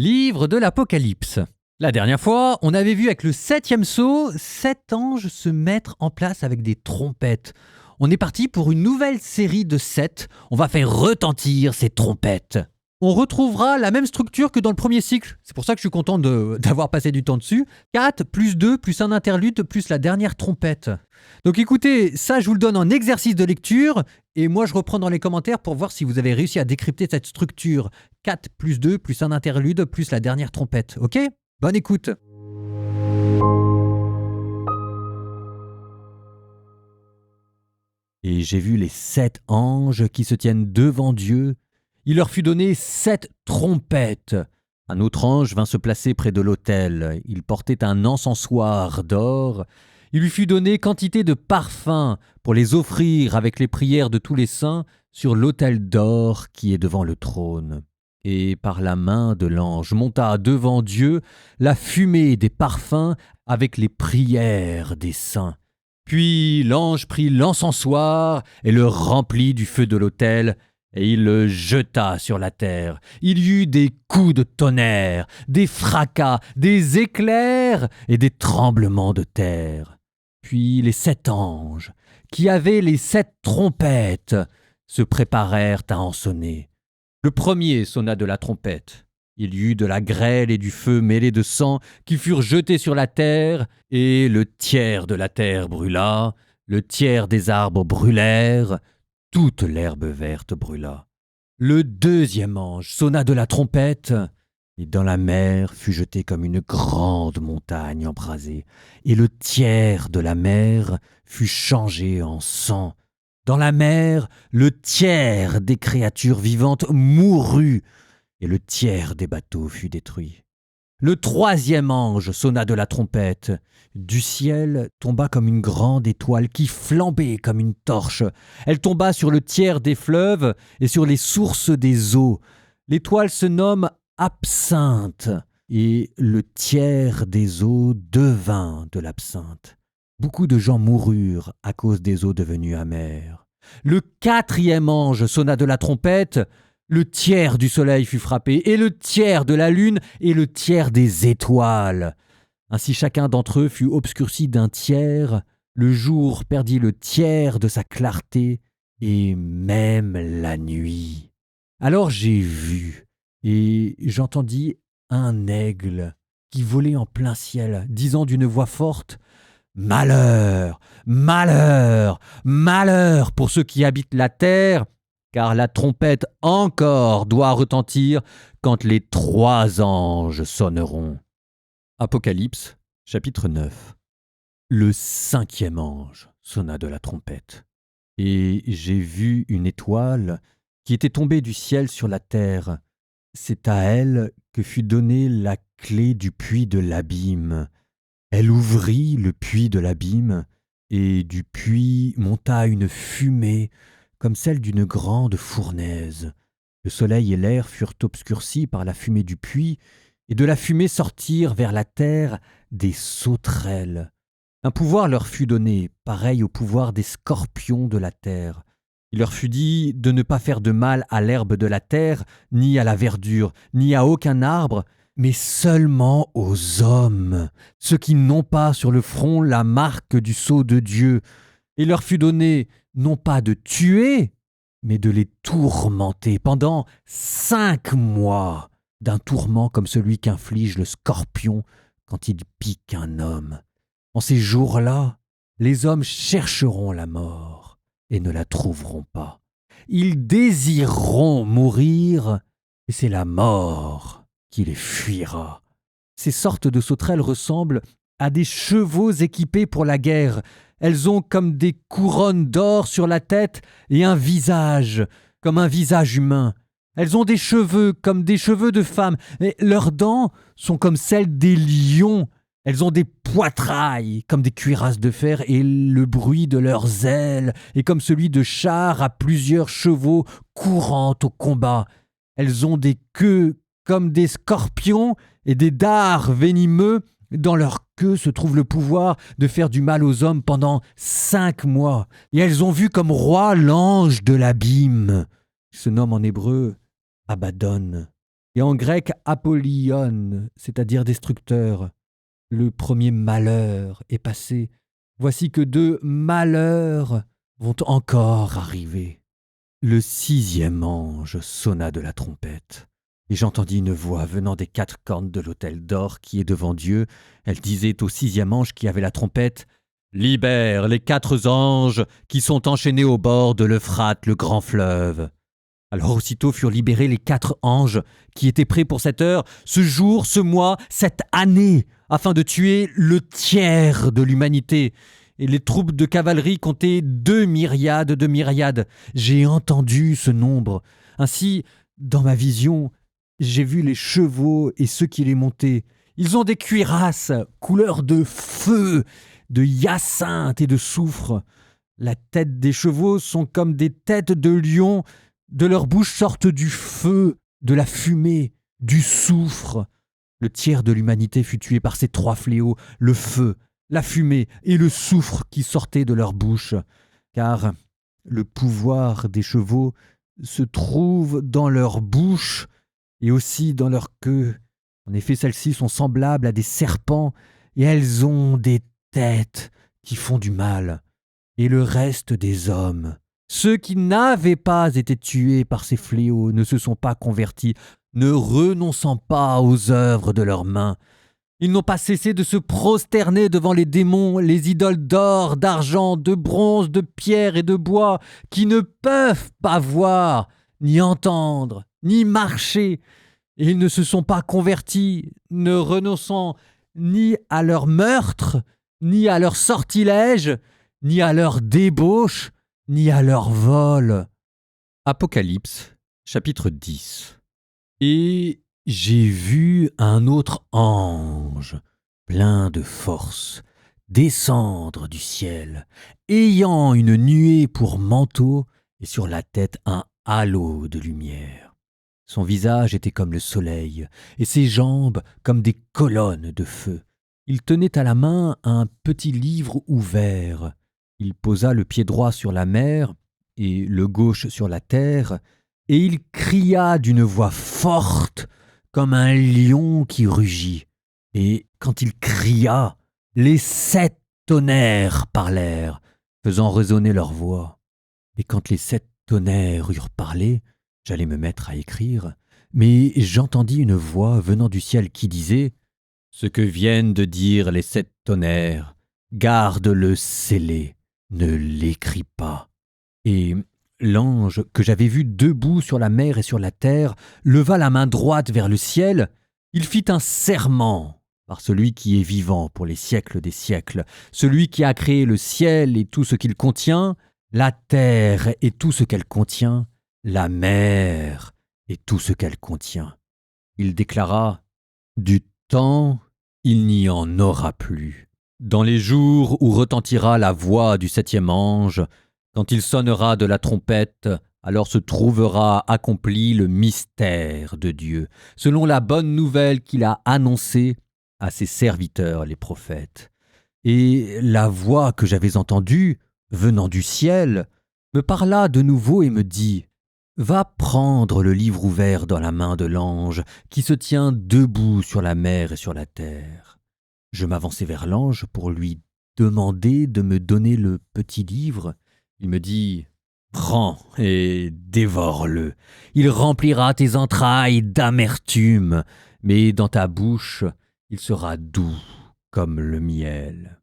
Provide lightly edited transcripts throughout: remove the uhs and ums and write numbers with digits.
Livre de l'Apocalypse. La dernière fois, on avait vu avec le 7e sceau, 7 anges se mettre en place avec des trompettes. On est parti pour une nouvelle série de 7. On va faire retentir ces trompettes. On retrouvera la même structure que dans le premier cycle. C'est pour ça que je suis content d'avoir passé du temps dessus. 4 plus 2 plus un interlude plus la dernière trompette. Donc écoutez, ça je vous le donne en exercice de lecture. Et moi je reprends dans les commentaires pour voir si vous avez réussi à décrypter cette structure. 4 plus 2 plus un interlude plus la dernière trompette. Ok ? Bonne écoute. Et j'ai vu les 7 anges qui se tiennent devant Dieu. Il leur fut donné 7 trompettes. Un autre ange vint se placer près de l'autel. Il portait un encensoir d'or. Il lui fut donné quantité de parfums pour les offrir avec les prières de tous les saints sur l'autel d'or qui est devant le trône. Et par la main de l'ange monta devant Dieu la fumée des parfums avec les prières des saints. Puis l'ange prit l'encensoir et le remplit du feu de l'autel, et il le jeta sur la terre. Il y eut des coups de tonnerre, des fracas, des éclairs et des tremblements de terre. Puis les 7 anges, qui avaient les 7 trompettes, se préparèrent à en sonner. Le premier sonna de la trompette. Il y eut de la grêle et du feu mêlés de sang qui furent jetés sur la terre, et le tiers de la terre brûla, le tiers des arbres brûlèrent, toute l'herbe verte brûla. Le deuxième ange sonna de la trompette, et dans la mer fut jeté comme une grande montagne embrasée, et le tiers de la mer fut changé en sang. Dans la mer, le tiers des créatures vivantes mourut, et le tiers des bateaux fut détruit. Le troisième ange sonna de la trompette. Du ciel tomba comme une grande étoile qui flambait comme une torche. Elle tomba sur le tiers des fleuves et sur les sources des eaux. L'étoile se nomme absinthe, et le tiers des eaux devint de l'absinthe. Beaucoup de gens moururent à cause des eaux devenues amères. Le quatrième ange sonna de la trompette. Le tiers du soleil fut frappé, et le tiers de la lune, et le tiers des étoiles. Ainsi chacun d'entre eux fut obscurci d'un tiers. Le jour perdit le tiers de sa clarté, et même la nuit. Alors j'ai vu, et j'entendis un aigle qui volait en plein ciel, disant d'une voix forte: « Malheur, malheur, malheur pour ceux qui habitent la terre, car la trompette encore doit retentir quand les 3 anges sonneront. » Apocalypse, chapitre 9. Le 5e ange sonna de la trompette, et j'ai vu une étoile qui était tombée du ciel sur la terre. C'est à elle que fut donnée la clé du puits de l'abîme. Elle ouvrit le puits de l'abîme, et du puits monta une fumée comme celle d'une grande fournaise. Le soleil et l'air furent obscurcis par la fumée du puits, et de la fumée sortirent vers la terre des sauterelles. Un pouvoir leur fut donné, pareil au pouvoir des scorpions de la terre. Il leur fut dit de ne pas faire de mal à l'herbe de la terre, ni à la verdure, ni à aucun arbre, mais seulement aux hommes, ceux qui n'ont pas sur le front la marque du sceau de Dieu. Il leur fut donné non pas de tuer, mais de les tourmenter pendant 5 mois, d'un tourment comme celui qu'inflige le scorpion quand il pique un homme. En ces jours-là, les hommes chercheront la mort et ne la trouveront pas. Ils désireront mourir, et c'est la mort qui les fuira. Ces sortes de sauterelles ressemblent à des chevaux équipés pour la guerre. Elles ont comme des couronnes d'or sur la tête et un visage, comme un visage humain. Elles ont des cheveux comme des cheveux de femmes, et leurs dents sont comme celles des lions. Elles ont des poitrails comme des cuirasses de fer, et le bruit de leurs ailes est comme celui de chars à plusieurs chevaux courant au combat. Elles ont des queues comme des scorpions et des dards venimeux. Dans leur queue se trouve le pouvoir de faire du mal aux hommes pendant 5 mois. Et elles ont vu comme roi l'ange de l'abîme. Il se nomme en hébreu Abaddon. et en grec Apollion, c'est-à-dire destructeur. Le premier malheur est passé. Voici que 2 malheurs vont encore arriver. Le 6e ange sonna de la trompette, et j'entendis une voix venant des 4 cornes de l'autel d'or qui est devant Dieu. Elle disait au 6e ange qui avait la trompette, « Libère les 4 anges qui sont enchaînés au bord de l'Euphrate, le grand fleuve. » Alors aussitôt furent libérés les 4 anges qui étaient prêts pour cette heure, ce jour, ce mois, cette année, afin de tuer le tiers de l'humanité. Et les troupes de cavalerie comptaient 2 myriades de myriades. J'ai entendu ce nombre. Ainsi, dans ma vision, j'ai vu les chevaux et ceux qui les montaient. Ils ont des cuirasses, couleur de feu, de hyacinthe et de soufre. La tête des chevaux sont comme des têtes de lions. De leur bouche sortent du feu, de la fumée, du soufre. Le tiers de l'humanité fut tué par ces 3 fléaux, le feu, la fumée et le soufre qui sortaient de leur bouche. Car le pouvoir des chevaux se trouve dans leur bouche et aussi dans leur queue. En effet, celles-ci sont semblables à des serpents et elles ont des têtes qui font du mal. Et le reste des hommes, ceux qui n'avaient pas été tués par ces fléaux, ne se sont pas convertis, ne renonçant pas aux œuvres de leurs mains. Ils n'ont pas cessé de se prosterner devant les démons, les idoles d'or, d'argent, de bronze, de pierre et de bois, qui ne peuvent pas voir, ni entendre, ni marcher. Et ils ne se sont pas convertis, ne renonçant ni à leur meurtre, ni à leur sortilège, ni à leur débauche, ni à leur vol. Apocalypse, chapitre 10. Et j'ai vu un autre ange, plein de force, descendre du ciel, ayant une nuée pour manteau et sur la tête un halo de lumière. Son visage était comme le soleil, et ses jambes comme des colonnes de feu. Il tenait à la main un petit livre ouvert. Il posa le pied droit sur la mer et le gauche sur la terre, et il cria d'une voix forte comme un lion qui rugit. Et quand il cria, les 7 tonnerres parlèrent, faisant résonner leur voix. Et quand les 7 tonnerres eurent parlé, j'allais me mettre à écrire, mais j'entendis une voix venant du ciel qui disait « Ce que viennent de dire les 7 tonnerres, garde-le scellé. Ne l'écris pas. » Et l'ange que j'avais vu debout sur la mer et sur la terre leva la main droite vers le ciel. Il fit un serment par celui qui est vivant pour les siècles des siècles, celui qui a créé le ciel et tout ce qu'il contient, la terre et tout ce qu'elle contient, la mer et tout ce qu'elle contient. Il déclara « Du temps, il n'y en aura plus. Dans les jours où retentira la voix du 7e ange, quand il sonnera de la trompette, alors se trouvera accompli le mystère de Dieu, selon la bonne nouvelle qu'il a annoncée à ses serviteurs les prophètes. Et la voix que j'avais entendue, venant du ciel, me parla de nouveau et me dit « Va prendre le livre ouvert dans la main de l'ange qui se tient debout sur la mer et sur la terre. » Je m'avançai vers l'ange pour lui demander de me donner le petit livre. Il me dit « Prends et dévore-le. Il remplira tes entrailles d'amertume, mais dans ta bouche, il sera doux comme le miel. »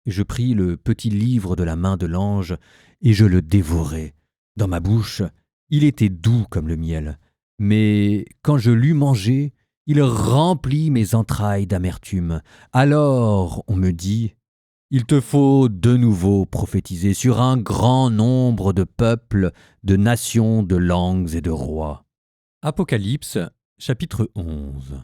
Je pris le petit livre de la main de l'ange et je le dévorai. Dans ma bouche, il était doux comme le miel, mais quand je l'eus mangé, il remplit mes entrailles d'amertume. Alors on me dit « Il te faut de nouveau prophétiser sur un grand nombre de peuples, de nations, de langues et de rois. » Apocalypse, chapitre 11.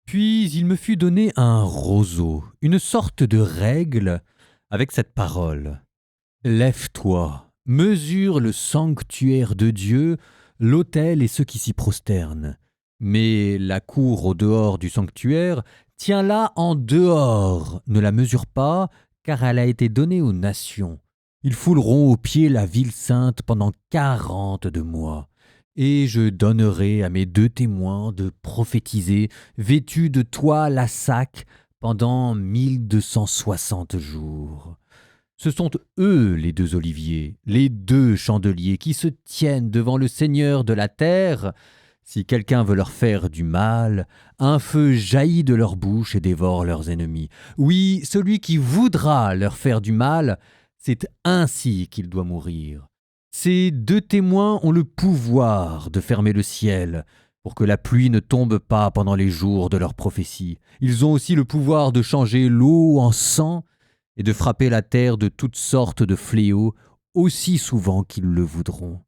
Puis il me fut donné un roseau, une sorte de règle, avec cette parole « Lève-toi, mesure le sanctuaire de Dieu, l'autel et ceux qui s'y prosternent. Mais la cour au dehors du sanctuaire, tiens-la en dehors, ne la mesure pas, car elle a été donnée aux nations. Ils fouleront aux pieds la ville sainte pendant 42 mois. Et je donnerai à mes 2 témoins de prophétiser, vêtus de toile à sac, pendant 1260 jours. Ce sont eux les 2 oliviers, les 2 chandeliers qui se tiennent devant le Seigneur de la terre. Si quelqu'un veut leur faire du mal, un feu jaillit de leur bouche et dévore leurs ennemis. Oui, celui qui voudra leur faire du mal, c'est ainsi qu'il doit mourir. Ces 2 témoins ont le pouvoir de fermer le ciel pour que la pluie ne tombe pas pendant les jours de leur prophétie. Ils ont aussi le pouvoir de changer l'eau en sang et de frapper la terre de toutes sortes de fléaux aussi souvent qu'ils le voudront.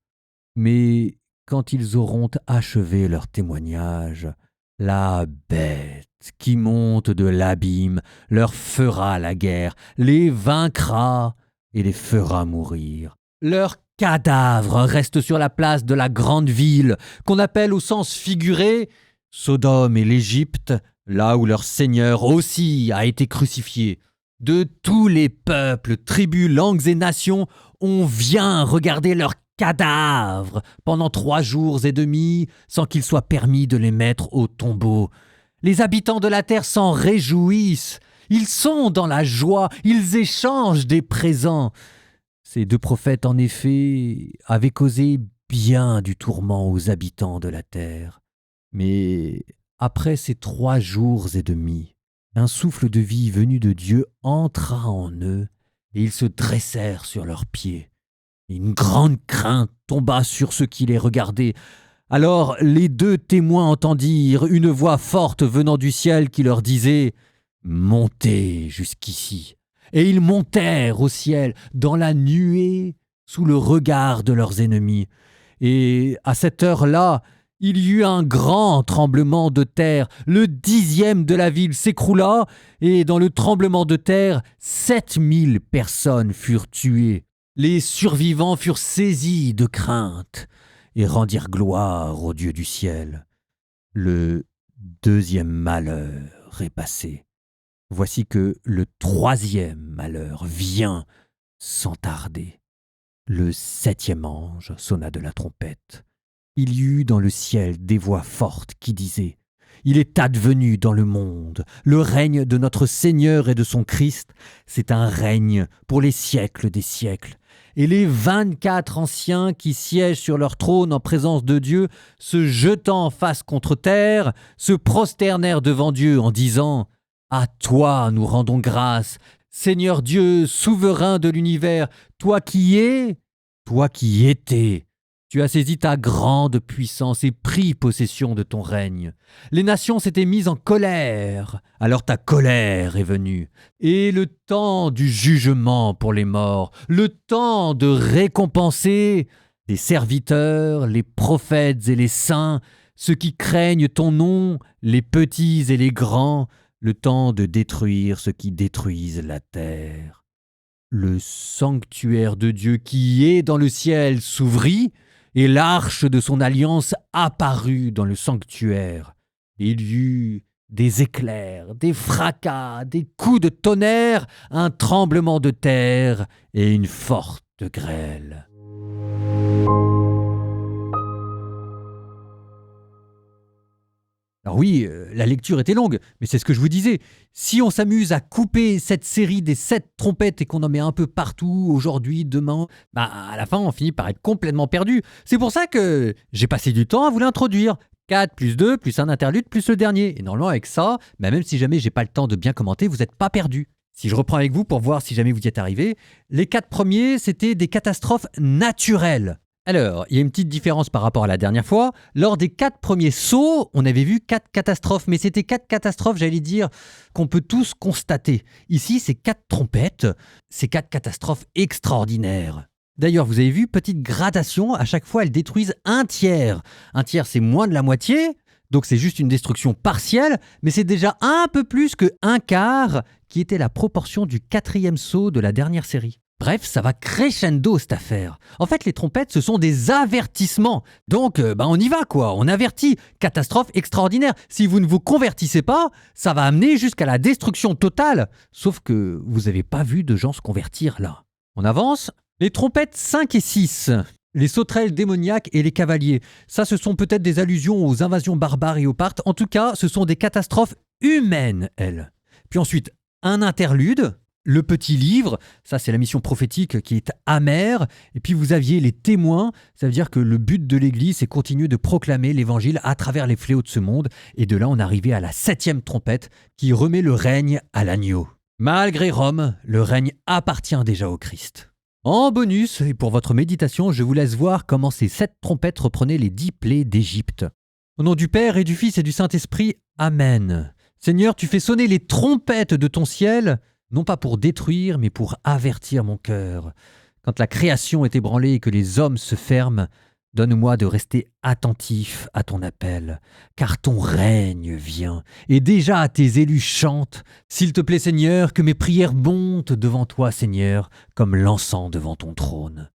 Mais quand ils auront achevé leur témoignage, la bête qui monte de l'abîme leur fera la guerre, les vaincra et les fera mourir. Leurs cadavres restent sur la place de la grande ville, qu'on appelle au sens figuré Sodome et l'Égypte, là où leur Seigneur aussi a été crucifié. De tous les peuples, tribus, langues et nations, on vient regarder leurs cadavres pendant 3 jours et demi sans qu'il soit permis de les mettre au tombeau. Les habitants de la terre s'en réjouissent. Ils sont dans la joie, ils échangent des présents. Ces 2 prophètes, en effet, avaient causé bien du tourment aux habitants de la terre. Mais après ces 3 jours et demi, un souffle de vie venu de Dieu entra en eux, et ils se dressèrent sur leurs pieds. Une grande crainte tomba sur ceux qui les regardaient. Alors les 2 témoins entendirent une voix forte venant du ciel qui leur disait « Montez jusqu'ici ». Et ils montèrent au ciel dans la nuée sous le regard de leurs ennemis. Et à cette heure-là, il y eut un grand tremblement de terre. Le 10e de la ville s'écroula, et dans le tremblement de terre, 7000 personnes furent tuées. Les survivants furent saisis de crainte et rendirent gloire au Dieu du ciel. Le 2e malheur est passé. Voici que le 3e malheur vient sans tarder. Le 7e ange sonna de la trompette. Il y eut dans le ciel des voix fortes qui disaient « Il est advenu dans le monde le règne de notre Seigneur et de son Christ. C'est un règne pour les siècles des siècles. » Et les 24 anciens qui siègent sur leur trône en présence de Dieu, se jetant face contre terre, se prosternèrent devant Dieu en disant « À toi nous rendons grâce, Seigneur Dieu, souverain de l'univers, toi qui es, toi qui étais. Tu as saisi ta grande puissance et pris possession de ton règne. Les nations s'étaient mises en colère, alors ta colère est venue. Et le temps du jugement pour les morts, le temps de récompenser les serviteurs, les prophètes et les saints, ceux qui craignent ton nom, les petits et les grands, le temps de détruire ceux qui détruisent la terre. Le sanctuaire de Dieu qui est dans le ciel s'ouvrit, et l'arche de son alliance apparut dans le sanctuaire. Il y eut des éclairs, des fracas, des coups de tonnerre, un tremblement de terre et une forte grêle. Alors oui, la lecture était longue, mais c'est ce que je vous disais. Si on s'amuse à couper cette série des 7 trompettes et qu'on en met un peu partout, aujourd'hui, demain, à la fin, on finit par être complètement perdu. C'est pour ça que j'ai passé du temps à vous l'introduire. 4 plus 2 plus un interlude plus le dernier. Et normalement, avec ça, même si jamais j'ai pas le temps de bien commenter, vous n'êtes pas perdu. Si je reprends avec vous pour voir si jamais vous y êtes arrivé, les 4 premiers, c'était des catastrophes naturelles. Alors, il y a une petite différence par rapport à la dernière fois. Lors des 4 premiers sauts, on avait vu 4 catastrophes, mais c'était 4 catastrophes, j'allais dire, qu'on peut tous constater. Ici, c'est 4 trompettes, c'est 4 catastrophes extraordinaires. D'ailleurs, vous avez vu, petite gradation, à chaque fois, elles détruisent un tiers. Un tiers, c'est moins de la moitié, donc c'est juste une destruction partielle, mais c'est déjà un peu plus que un quart, qui était la proportion du 4e saut de la dernière série. Bref, ça va crescendo cette affaire. En fait, les trompettes, ce sont des avertissements. Donc, on y va quoi, on avertit. Catastrophe extraordinaire. Si vous ne vous convertissez pas, ça va amener jusqu'à la destruction totale. Sauf que vous n'avez pas vu de gens se convertir là. On avance ? Les trompettes 5 et 6. Les sauterelles démoniaques et les cavaliers. Ça, ce sont peut-être des allusions aux invasions barbares et aux Parthes. En tout cas, ce sont des catastrophes humaines, elles. Puis ensuite, un interlude, le petit livre, ça c'est la mission prophétique qui est amère. Et puis vous aviez les témoins, ça veut dire que le but de l'Église, c'est continuer de proclamer l'Évangile à travers les fléaux de ce monde. Et de là, on arrivait à la 7e trompette qui remet le règne à l'agneau. Malgré Rome, le règne appartient déjà au Christ. En bonus, et pour votre méditation, je vous laisse voir comment ces 7 trompettes reprenaient les 10 plaies d'Égypte. Au nom du Père et du Fils et du Saint-Esprit, Amen. Seigneur, tu fais sonner les trompettes de ton ciel, non pas pour détruire, mais pour avertir mon cœur. Quand la création est ébranlée et que les hommes se ferment, donne-moi de rester attentif à ton appel, car ton règne vient, et déjà tes élus chantent. S'il te plaît, Seigneur, que mes prières montent devant toi, Seigneur, comme l'encens devant ton trône.